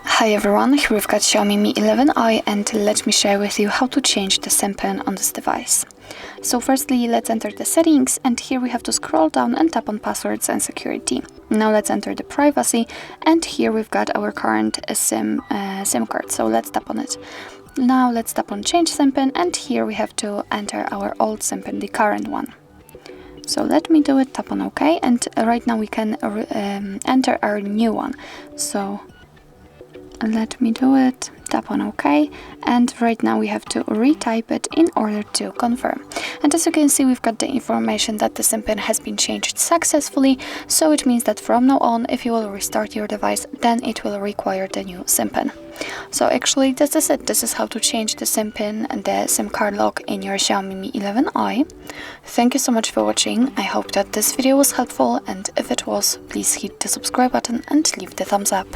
Hi everyone, here we've got Xiaomi Mi 11i and let me share with you how to change the SIM pin on this device. So firstly, let's enter the settings, and here we have to scroll down and tap on passwords and security. Now let's enter the privacy, and here we've got our current SIM card, so let's tap on it. Now let's tap on change SIM pin, and here we have to enter our old SIM pin, the current one. So let me do it, tap on OK, and right now we can enter our new one. So let me do it, tap on OK, and right now we have to retype it in order to confirm. And as you can see, we've got the information that the SIM pin has been changed successfully, so it means that from now on, if you will restart your device, then it will require the new SIM pin. So actually this is it. This is how to change the SIM pin and the SIM card lock in your Xiaomi Mi 11i. Thank you so much for watching. I hope that this video was helpful, and if it was, please hit the subscribe button and leave the thumbs up.